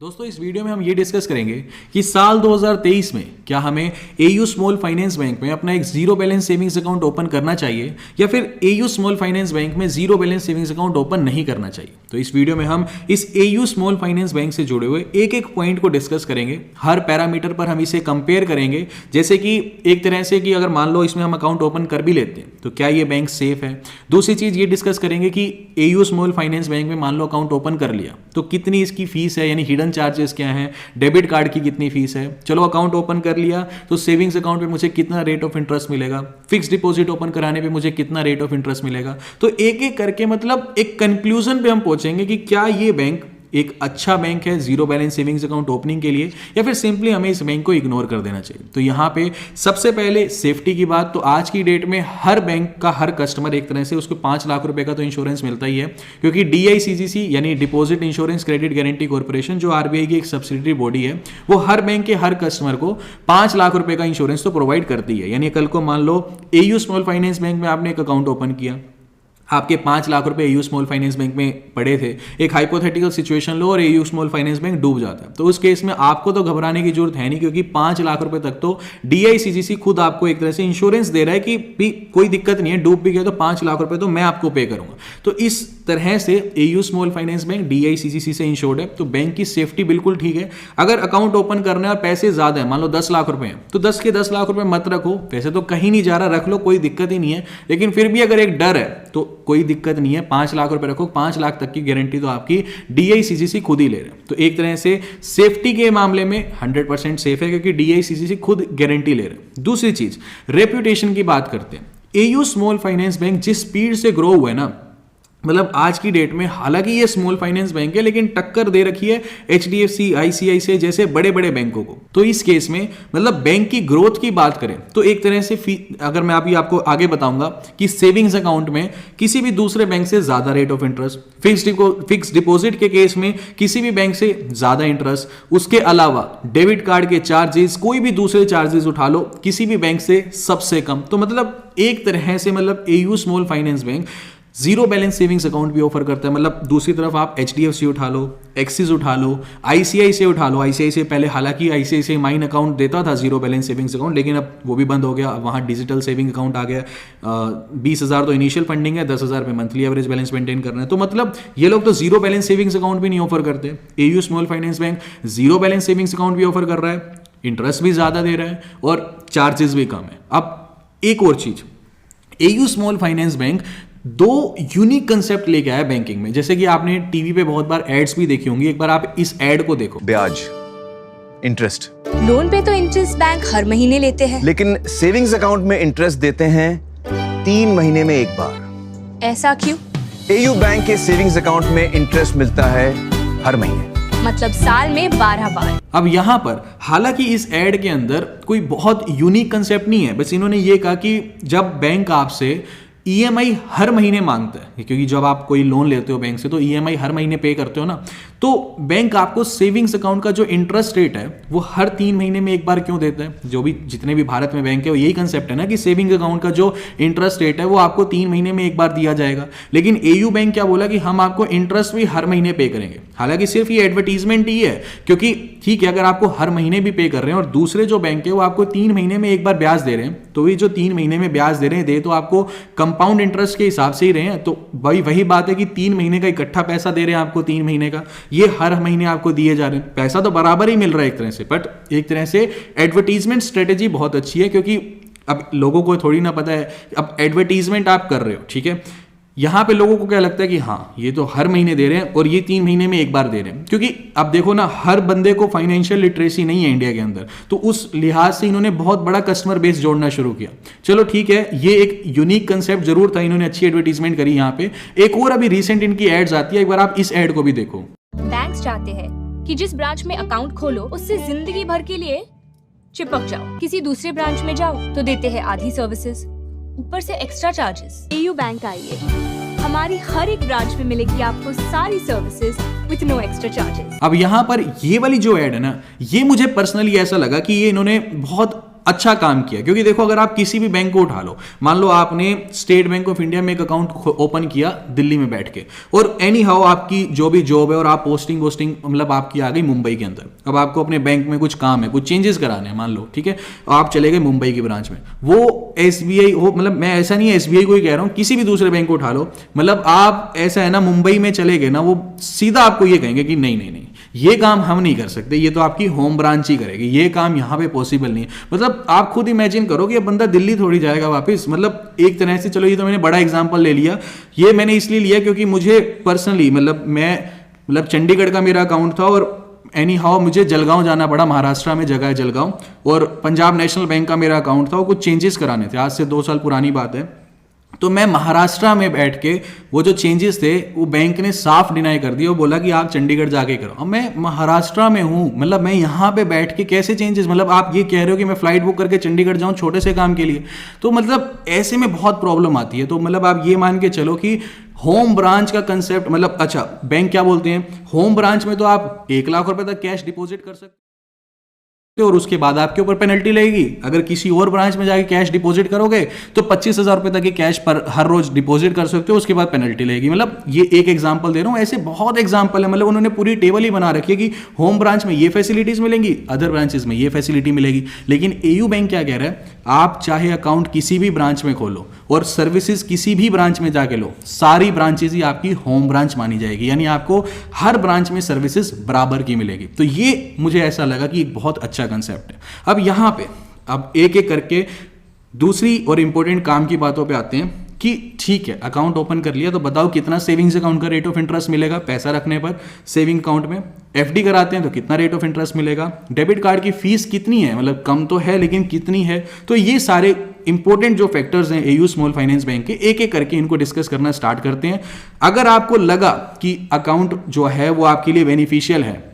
दोस्तों इस वीडियो में हम ये डिस्कस करेंगे कि साल 2023 में क्या हमें एयू स्मॉल फाइनेंस बैंक में अपना एक zero balance savings account open करना चाहिए या फिर एयू स्मॉल फाइनेंस बैंक में zero balance savings account open नहीं करना चाहिए। तो इस वीडियो में हम इस एयू स्मॉल फाइनेंस बैंक से जुड़े हुए एक एक पॉइंट को डिस्कस करेंगे। हर पैरामीटर पर हम इसे कंपेयर करेंगे, जैसे कि एक तरह से कि अगर मान लो इसमें हम अकाउंट ओपन कर भी लेते हैं तो क्या ये बैंक सेफ है। दूसरी चीज ये डिस्कस करेंगे कि एयू स्मॉल फाइनेंस बैंक में मान लो अकाउंट ओपन कर लिया तो कितनी इसकी फीस है, यानी हिडन चार्जेस क्या हैं, डेबिट कार्ड की कितनी फीस है। चलो अकाउंट ओपन कर लिया तो सेविंग्स अकाउंट पे मुझे कितना रेट ऑफ इंटरेस्ट मिलेगा, फिक्स डिपॉजिट ओपन कराने पे मुझे कितना रेट ऑफ इंटरेस्ट मिलेगा। तो एक एक करके मतलब एक कंक्लूजन पे हम पहुंचेंगे कि क्या ये बैंक एक अच्छा बैंक है zero balance savings account opening के लिए या फिर सिंपली हमें इस बैंक को इग्नोर कर देना चाहिए। तो यहाँ पे सबसे पहले सेफ्टी की बात, तो आज की डेट में हर बैंक का हर कस्टमर एक तरह से उसको 5 लाख रुपए का तो इंश्योरेंस मिलता ही है, क्योंकि DICGC यानी deposit insurance credit guarantee corporation जो RBI की एक सब्सिडरी बॉडी है, वो हर बैंक के हर कस्टमर को 5 लाख रुपए का इंश्योरेंस तो प्रोवाइड करती है। यानी कल को मान लो एयू स्मॉल फाइनेंस बैंक में आपने एक अकाउंट ओपन किया, आपके 5 लाख रुपए एयू स्मॉल फाइनेंस बैंक में पड़े थे, एक हाइपोथेटिकल सिचुएशन लो और एयू स्मॉल फाइनेंस बैंक डूब जाता है, तो उस केस में आपको तो घबराने की जरूरत है नहीं, क्योंकि 5 लाख रुपए तक तो DICGC खुद आपको एक तरह से इंश्योरेंस दे रहा है कि भी कोई दिक्कत नहीं है, डूब भी गया तो 5 लाख रुपए तो मैं आपको पे करूंगा। तो इस तरह से AU small finance bank DICGC से इंश्योर्ड है, तो बैंक की सेफ्टी बिल्कुल ठीक है। अगर अकाउंट ओपन करना है और पैसे ज्यादा है, मान लो 10 लाख रुपए हैं, तो 10 के 10 लाख रुपए मत रखो, पैसे तो कहीं नहीं जा रहा, रख लो, कोई दिक्कत ही नहीं है। लेकिन फिर भी अगर एक डर है तो कोई दिक्कत नहीं है, 5 लाख रुपए रखो, 5 लाख तक की गारंटी तो आपकी DICGC खुद ही ले रहे हैं। तो एक तरह से सेफ्टी के मामले में 100% सेफ है, क्योंकि DICGC खुद गारंटी ले रहे हैं। दूसरी चीज रेप्यूटेशन की बात करते हैं। एयू स्मॉल फाइनेंस बैंक जिस स्पीड से ग्रो हुआ है ना, मतलब आज की डेट में, हालांकि ये स्मॉल फाइनेंस बैंक है लेकिन टक्कर दे रखी है HDFC, ICICI जैसे बड़े बड़े बैंकों को। तो इस केस में मतलब बैंक की ग्रोथ की बात करें तो एक तरह से अगर मैं अभी आपको आगे बताऊंगा कि सेविंग्स अकाउंट में किसी भी दूसरे बैंक से ज्यादा rate of interest, fix deposit के केस में किसी भी बैंक से ज्यादा इंटरेस्ट, उसके अलावा डेबिट कार्ड के चार्जेस, कोई भी दूसरे चार्जेस उठा लो, किसी भी बैंक से सबसे कम। तो मतलब एक तरह से मतलब AU small finance bank zero balance savings account भी ऑफर करता है। मतलब दूसरी तरफ आप HDFC उठा लो, एक्सिस उठा लो, ICICI उठा लो। ICICI पहले हालांकि ICICI माइन अकाउंट देता था जीरो बैलेंस सेविंग्स अकाउंट, लेकिन अब वो भी बंद हो गया, वहाँ डिजिटल सेविंग अकाउंट आ गया। 20,000 तो इनिशियल फंडिंग है, 10,000 पे मंथली एवरेज बैलेंस मेंटेन करना है। तो मतलब ये लोग तो जीरो बैलेंस सेविंग्स अकाउंट भी नहीं ऑफर करते। AU small finance bank zero balance savings account भी ऑफर कर रहा है, इंटरेस्ट भी ज्यादा दे रहा है और चार्जेस भी कम है। अब एक और चीज, AU small finance bank 2 unique concept लेके आया बैंकिंग में। जैसे कि आपने टीवी पे बहुत बार एड्स भी देखी होंगी, एक बार आप इस एड को देखो। ब्याज, इंटरेस्ट। लोन पे तो इंटरेस्ट बैंक हर महीने लेते हैं, लेकिन सेविंग्स अकाउंट में इंटरेस्ट देते हैं 3 महीने में एक बार। ऐसा क्यों? एयू बैंक के सेविंग्स अकाउंट में इंटरेस्ट मिलता है हर महीने, मतलब साल में 12 बार। अब यहां पर हालांकि इस एड के अंदर कोई बहुत यूनिक कंसेप्ट नहीं है, बस इन्होंने ये कहा कि जब बैंक आपसे EMI हर महीने मांगता है, क्योंकि जब आप कोई लोन लेते हो बैंक से तो EMI हर महीने पे करते हो ना, तो बैंक आपको सेविंग्स अकाउंट का जो इंटरेस्ट रेट है वो हर 3 महीने में एक बार क्यों देता है। जो भी जितने भी भारत में बैंक है वो यही कंसेप्ट है ना कि सेविंग्स अकाउंट का जो इंटरेस्ट रेट है वो आपको 3 महीने में एक बार दिया जाएगा। लेकिन एयू बैंक क्या बोला कि हम आपको इंटरेस्ट भी हर महीने पे करेंगे। हालांकि सिर्फ ये एडवर्टीजमेंट ही है, क्योंकि ठीक है अगर आपको हर महीने भी पे कर रहे हैं और दूसरे जो बैंक है वो आपको 3 महीने में एक बार ब्याज दे रहे हैं, तो ये जो 3 महीने में ब्याज दे रहे हैं, दे तो आपको कंपाउंड इंटरेस्ट के हिसाब से ही रहे हैं। तो वही बात है कि 3 महीने का इकट्ठा पैसा दे रहे हैं आपको, 3 महीने का ये हर महीने आपको दिए जा रहे हैं, पैसा तो बराबर ही मिल रहा है एक तरह से। बट एक तरह से एडवर्टीजमेंट स्ट्रेटेजी बहुत अच्छी है, क्योंकि अब लोगों को थोड़ी ना पता है, अब एडवर्टीजमेंट आप कर रहे हो, ठीक है, यहां पे लोगों को क्या लगता है कि हाँ ये तो हर महीने दे रहे हैं और ये 3 महीने में एक बार दे रहे हैं। क्योंकि अब देखो ना, हर बंदे को फाइनेंशियल लिटरेसी नहीं है इंडिया के अंदर, तो उस लिहाज से इन्होंने बहुत बड़ा कस्टमर बेस जोड़ना शुरू किया। चलो ठीक है, ये एक यूनिक कंसेप्ट जरूर था, इन्होंने अच्छी एडवर्टीजमेंट करी। यहाँ पे एक और अभी रिसेंट इनकी एड्स आती है, एक बार आप इस एड को भी देखो। बैंक्स चाहते हैं कि जिस ब्रांच में अकाउंट खोलो उससे जिंदगी भर के लिए चिपक जाओ। किसी दूसरे ब्रांच में जाओ तो देते हैं आधी सर्विसेज, ऊपर से एक्स्ट्रा चार्जेस। एयू बैंक आइए, हमारी हर एक ब्रांच में मिलेगी आपको सारी services with no extra charges. अब यहाँ पर ये वाली जो एड है ना, ये मुझे पर्सनली ऐसा लगा कि ये इन्होंने बहुत अच्छा काम किया। क्योंकि देखो अगर आप किसी भी बैंक को उठा लो, मान लो आपने स्टेट बैंक ऑफ इंडिया में एक अकाउंट ओपन किया दिल्ली में बैठ के, और एनी हाउ आपकी जो भी जॉब है और आप पोस्टिंग मतलब आपकी आ गई मुंबई के अंदर, अब आपको अपने बैंक में कुछ काम है, कुछ चेंजेस कराने हैं मान लो, ठीक है, आप चले गए मुंबई की ब्रांच में, वो SBI हो, मतलब मैं ऐसा नहीं है SBI को ही कह रहा हूँ, किसी भी दूसरे बैंक को उठा लो, मतलब आप ऐसा है ना मुंबई में चले गए ना, वो सीधा आपको ये कहेंगे कि नहीं नहीं नहीं ये काम हम नहीं कर सकते, ये तो आपकी होम ब्रांच ही करेगी, ये काम यहाँ पे पॉसिबल नहीं है। मतलब आप खुद इमेजिन करो कि ये बंदा दिल्ली थोड़ी जाएगा वापस, मतलब एक तरह से, चलो ये तो मैंने बड़ा एग्जांपल ले लिया, ये मैंने इसलिए लिया क्योंकि मुझे पर्सनली मतलब चंडीगढ़ का मेरा अकाउंट था और एनी हाउ मुझे जलगांव जाना पड़ा, महाराष्ट्र में जगह है जलगांव, और पंजाब नेशनल बैंक का मेरा अकाउंट था, वो कुछ चेंजेस कराने थे, आज से 2 साल पुरानी बात है। तो मैं महाराष्ट्र में बैठ के वो जो चेंजेस थे वो बैंक ने साफ डिनाई कर दिया, वो बोला कि आप चंडीगढ़ जाके करो। अब मैं महाराष्ट्र में हूँ, मतलब मैं यहाँ पे बैठ के कैसे चेंजेस, मतलब आप ये कह रहे हो कि मैं फ्लाइट बुक करके चंडीगढ़ जाऊँ छोटे से काम के लिए, तो मतलब ऐसे में बहुत प्रॉब्लम आती है। तो मतलब आप ये मान के चलो कि होम ब्रांच का कंसेप्ट, मतलब अच्छा बैंक क्या बोलते हैं, होम ब्रांच में तो आप 1 लाख रुपए तक कैश डिपॉजिट कर सकते और उसके बाद आपके ऊपर पेनल्टी लगेगी। अगर किसी और ब्रांच में जाके कैश डिपॉजिट करोगे तो 25,000 रुपए तक की कैश पर हर रोज डिपॉजिट कर सकते हो, उसके बाद पेनल्टी लगेगी। मतलब ये एक एग्जांपल दे रहा हूं, ऐसे बहुत एग्जांपल है। मतलब उन्होंने पूरी टेबल ही बना रखी है कि होम ब्रांच में ये फैसिलिटीज मिलेंगी, अदर ब्रांचेस में ये फैसिलिटी मिलेगी। लेकिन एयू बैंक क्या कह रहा है, आप चाहे अकाउंट किसी भी ब्रांच में खोलो और सर्विसेज किसी भी ब्रांच में जाके लो, सारी ब्रांचेज ही आपकी होम ब्रांच मानी जाएगी, यानी आपको हर ब्रांच में सर्विसेज बराबर की मिलेगी। तो ये मुझे ऐसा लगा कि एक बहुत अच्छा कंसेप्ट है। अब यहां पे अब एक एक करके दूसरी और इंपॉर्टेंट काम की बातों पे आते हैं कि ठीक है अकाउंट ओपन कर लिया, तो बताओ कितना सेविंग्स अकाउंट का रेट ऑफ इंटरेस्ट मिलेगा पैसा रखने पर सेविंग अकाउंट में। एफडी कराते हैं तो कितना रेट ऑफ इंटरेस्ट मिलेगा, डेबिट कार्ड की फीस कितनी है, मतलब कम तो है लेकिन कितनी है। तो ये सारे इंपॉर्टेंट जो फैक्टर्स हैं एयू स्मॉल फाइनेंस बैंक के, एक एक करके इनको डिस्कस करना स्टार्ट करते हैं। अगर आपको लगा कि अकाउंट जो है वो आपके लिए बेनिफिशियल है,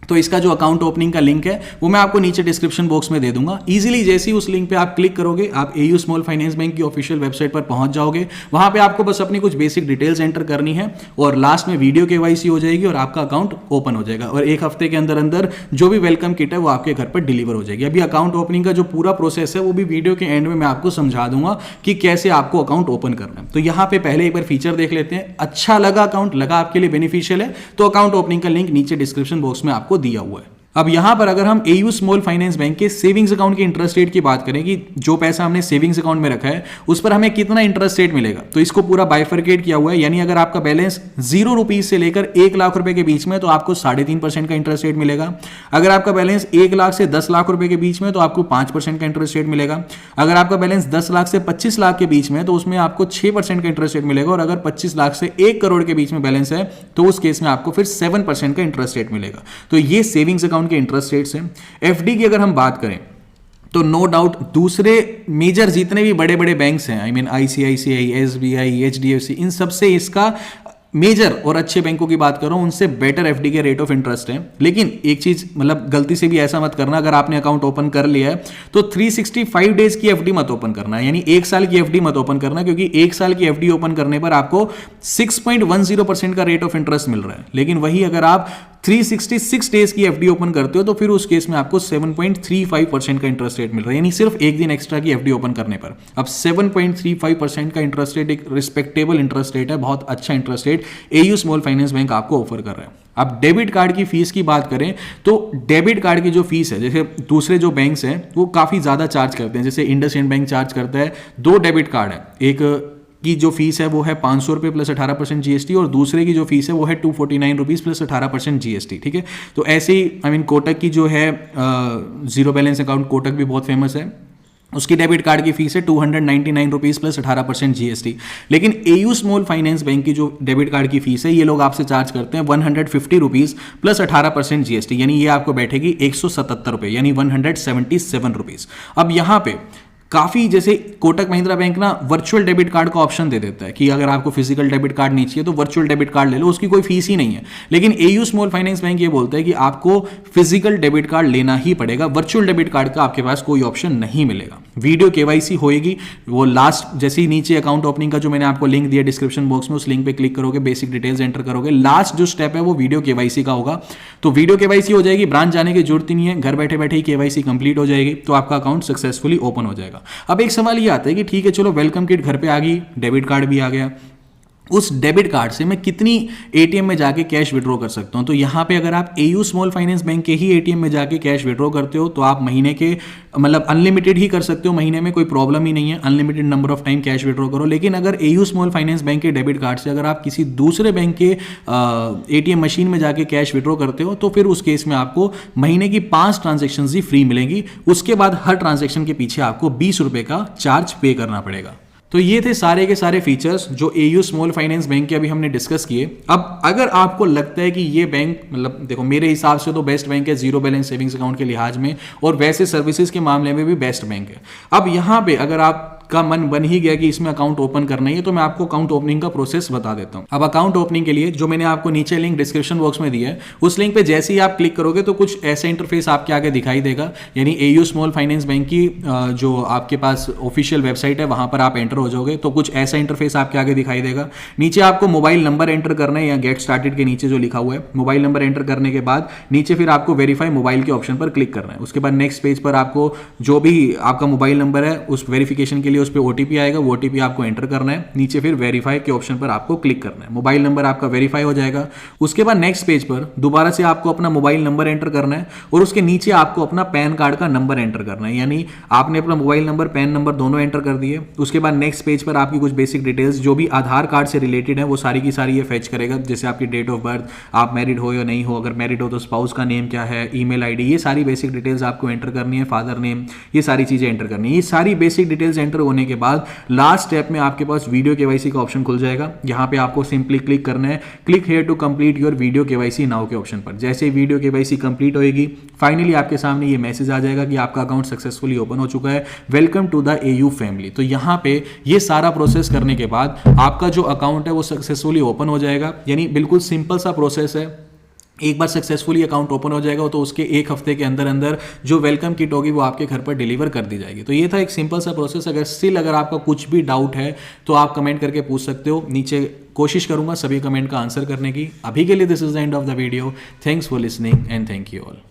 तो इसका जो अकाउंट ओपनिंग का लिंक है वो मैं आपको नीचे डिस्क्रिप्शन बॉक्स में दे दूंगा। इजीली जैसे ही उस लिंक पे आप क्लिक करोगे, आप एयू स्मॉल फाइनेंस बैंक की ऑफिशियल वेबसाइट पर पहुंच जाओगे। वहां पे आपको बस अपनी कुछ बेसिक डिटेल्स एंटर करनी है और लास्ट में वीडियो केवाईसी हो जाएगी और आपका अकाउंट ओपन हो जाएगा। और 1 हफ्ते के अंदर अंदर जो भी वेलकम किट है वो आपके घर पर डिलीवर हो जाएगी। अभी अकाउंट ओपनिंग का जो पूरा प्रोसेस है वो भी वीडियो के एंड में मैं आपको समझा दूंगा कि कैसे आपको अकाउंट ओपन करना है। तो यहाँ पे पहले एक बार फीचर देख लेते हैं। अच्छा लगा, अकाउंट लगा आपके लिए बेनिफिशियल है, तो अकाउंट ओपनिंग का लिंक नीचे डिस्क्रिप्शन बॉक्स में आपको दिया हुआ है। अब यहां पर अगर हम एयू स्मॉल फाइनेंस बैंक के सेविंग्स अकाउंट के इंटरेस्ट रेट की बात करें कि जो पैसा हमने सेविंग्स अकाउंट में रखा है उस पर हमें कितना इंटरेस्ट रेट मिलेगा, तो इसको पूरा बाइफरकेट किया हुआ है। यानी अगर आपका बैलेंस 0 रुपीज से लेकर 1 लाख रुपए के बीच में तो आपको 3.5% का इंटरेस्ट रेट मिलेगा। अगर आपका बैलेंस 1 लाख से 10 लाख रुपए के बीच में तो आपको 5% का इंटरेस्ट रेट मिलेगा। अगर आपका बैलेंस 10 लाख से 25 लाख के बीच में तो उसमें आपको 6% का इंटरेस्ट रेट मिलेगा। और अगर 25 लाख से 1 करोड़ के बीच में बैलेंस है तो उस केस में आपको फिर 7% का इंटरेस्ट रेट मिलेगा। तो ये सेविंग्स अकाउंट के इंटरेस्ट रेट्स हैं। एफडी की अगर हम बात करें तो नो डाउट दूसरे मेजर जितने भी बड़े बड़े बैंक्स हैं, I mean ICICI, SBI, HDFC, इन सब से इसका मेजर और अच्छे बैंकों की बात करो उनसे बेटर एफडी के रेट ऑफ इंटरेस्ट है। लेकिन एक चीज, मतलब गलती से भी ऐसा मत करना, अगर आपने अकाउंट ओपन कर लिया है तो 365 डेज की एफडी मत ओपन करना, यानी 1 साल की एफडी मत ओपन करना, क्योंकि 1 साल की एफडी ओपन करने पर आपको 6.10% का रेट ऑफ इंटरेस्ट मिल रहा है। लेकिन वही अगर आप 366 डेज की एफडी ओपन करते हो तो फिर उस केस में आपको 7.35% का इंटरेस्ट रेट मिल रहा है, यानी सिर्फ 1 दिन एक्स्ट्रा की एफडी ओपन करने पर। अब 7.35% का इंटरेस्ट रेट एक रिस्पेक्टेबल इंटरेस्ट रेट है, बहुत अच्छा interest rate AU small finance bank आपको ऑफर कर रहा है। अब डेबिट कार्ड की फीस की बात करें तो डेबिट कार्ड की जो फीस है, जैसे दूसरे जो बैंक्स हैं वो काफी ज्यादा चार्ज करते हैं, जैसे इंडसइंड बैंक चार्ज करता है, 2 डेबिट कार्ड है, एक की जो फीस है वो है 500 रुपये प्लस 18% GST और दूसरे की जो फीस है वो है 249 रुपीज़ प्लस 18% GST। ठीक है, तो ऐसे ही आई मीन कोटक की जो है जीरो बैलेंस अकाउंट, कोटक भी बहुत फेमस है, उसकी डेबिट कार्ड की फीस है 299 रुपीज़ प्लस 18% GST। लेकिन एयू स्मॉल फाइनेंस बैंक की जो डेबिट कार्ड की फीस है ये लोग आपसे चार्ज करते हैं 150 रुपीज़ प्लस 18% GST, यानी ये आपको बैठेगी 177 रुपये, यानी 177 रुपीज़। अब यहाँ पे काफ़ी, जैसे कोटक महिंद्रा बैंक ना वर्चुअल डेबिट कार्ड का ऑप्शन दे देता है कि अगर आपको फिजिकल डेबिट कार्ड नहीं चाहिए तो वर्चुअल डेबिट कार्ड ले लो, उसकी कोई फीस ही नहीं है। लेकिन एयू स्मॉल फाइनेंस बैंक ये बोलता है कि आपको फिजिकल डेबिट कार्ड लेना ही पड़ेगा, वर्चुअल डेबिट कार्ड का आपके पास कोई ऑप्शन नहीं मिलेगा। वीडियो केवाईसी होएगी, वो लास्ट जैसे ही नीचे अकाउंट ओपनिंग का जो मैंने आपको लिंक दिया डिस्क्रिप्शन बॉक्स में, उस लिंक पे क्लिक करोगे, बेसिक डिटेल्स एंटर करोगे, लास्ट जो स्टेप है वो वीडियो केवाईसी का होगा। तो वीडियो केवाईसी हो जाएगी, ब्रांच जाने की जरूरत ही नहीं है, घर बैठे बैठे ही केवाईसी कंप्लीट हो जाएगी, तो आपका अकाउंट सक्सेसफुली ओपन हो जाएगा। अब एक सवाल ये आता है कि ठीक है चलो वेलकम किट घर पे आ गई, डेबिट कार्ड भी आ गया, उस डेबिट कार्ड से मैं कितनी एटीएम में जाके कैश विड्रॉ कर सकता हूं? तो यहां पे अगर आप एयू स्मॉल फाइनेंस बैंक के ही एटीएम में जाके कैश विड्रॉ करते हो तो आप महीने के मतलब अनलिमिटेड ही कर सकते हो, महीने में कोई प्रॉब्लम ही नहीं है, unlimited number of time cash withdraw करो। लेकिन अगर एयू स्मॉल फाइनेंस बैंक के डेबिट कार्ड से अगर आप किसी दूसरे बैंक के एटीएम मशीन में जाके कैश विड्रॉ करते हो तो फिर उस केस में आपको महीने की 5 ट्रांजेक्शन ही फ्री मिलेंगी। उसके बाद हर ट्रांजेक्शन के पीछे आपको 20 रुपए का चार्ज पे करना पड़ेगा। तो ये थे सारे के सारे फीचर्स जो एयू स्मॉल फाइनेंस बैंक के अभी हमने डिस्कस किए। अब अगर आपको लगता है कि ये बैंक मतलब देखो मेरे हिसाब से तो बेस्ट बैंक है जीरो बैलेंस सेविंग्स अकाउंट के लिहाज में, और वैसे सर्विसेज के मामले में भी बेस्ट बैंक है। अब यहाँ पे अगर आपका मन बन ही गया कि इसमें अकाउंट ओपन करना ही है तो मैं आपको अकाउंट ओपनिंग का प्रोसेस बता देता हूँ। अब अकाउंट ओपनिंग के लिए जो मैंने आपको नीचे लिंक डिस्क्रिप्शन बॉक्स में दिया है, उस लिंक पे जैसे ही आप क्लिक करोगे तो कुछ ऐसा इंटरफेस आपके आगे दिखाई देगा। यानी एयू स्मॉल फाइनेंस बैंक की जो आपके पास ऑफिशियल वेबसाइट है वहां पर आप एंटर हो जाओगे तो कुछ ऐसा इंटरफेस आपके आगे दिखाई देगा। नीचे आपको मोबाइल नंबर एंटर करना है, या गेट स्टार्टेड के नीचे जो लिखा हुआ है मोबाइल नंबर एंटर करने के बाद नीचे फिर आपको वेरीफाई मोबाइल के ऑप्शन पर क्लिक करना है। उसके बाद नेक्स्ट पेज पर आपको जो भी आपका मोबाइल नंबर है उस वेरिफिकेशन के लिए उस पर ओटीपी आएगा, वो ओटीपी आपको एंटर करना है। नीचे फिर वेरीफाई के ऑप्शन पर आपको क्लिक करना है, मोबाइल नंबर आपका वेरीफाई हो जाएगा। उसके बाद नेक्स्ट पेज पर दोबारा से आपको अपना मोबाइल नंबर एंटर करना है और उसके नीचे आपको अपना पैन कार्ड का नंबर एंटर करना है। यानी आपने अपना मोबाइल नंबर पैन नंबर दोनों एंटर कर दिए। उसके बाद नेक्स्ट पेज पर आपकी कुछ बेसिक डिटेल्स जो भी आधार कार्ड से रिलेटेड है वो सारी की सारी ये फेच करेगा, जैसे आपकी डेट ऑफ बर्थ, आप मैरिड हो या नहीं हो, अगर मैरिड हो तो स्पाउस का नेम क्या है, ईमेल आईडी, ये सारी बेसिक डिटेल्स आपको एंटर करनी है, फादर नेम, ये सारी चीजें एंटर करनी है। ये सारी बेसिक डिटेल्स एंटर होने के बाद लास्ट स्टेप में आपके पास वीडियो केवाईसी का ऑप्शन खुल जाएगा। यहाँ पे आपको सिंपली क्लिक करना है, click here to complete your video KYC now के ऑप्शन पर। जैसे ही वीडियो केवाईसी कंप्लीट होएगी फाइनली आपके सामने ये मैसेज आ जाएगा कि आपका अकाउंट सक्सेसफुली ओपन हो चुका है, welcome to the AU family. तो यहाँ पे ये सारा प्रोसेस करने के बाद आपका जो अकाउंट है वो सक्सेसफुली ओपन हो जाएगा। यानी बिल्कुल सिंपल सा प्रोसेस है। एक बार सक्सेसफुली अकाउंट ओपन हो जाएगा तो उसके एक हफ्ते के अंदर अंदर जो वेलकम किट होगी वो आपके घर पर डिलीवर कर दी जाएगी। तो ये था एक सिंपल सा प्रोसेस। अगर आपका कुछ भी डाउट है तो आप कमेंट करके पूछ सकते हो, नीचे कोशिश करूंगा सभी कमेंट का आंसर करने की। अभी के लिए this is the end of the video. Thanks for listening and thank you all.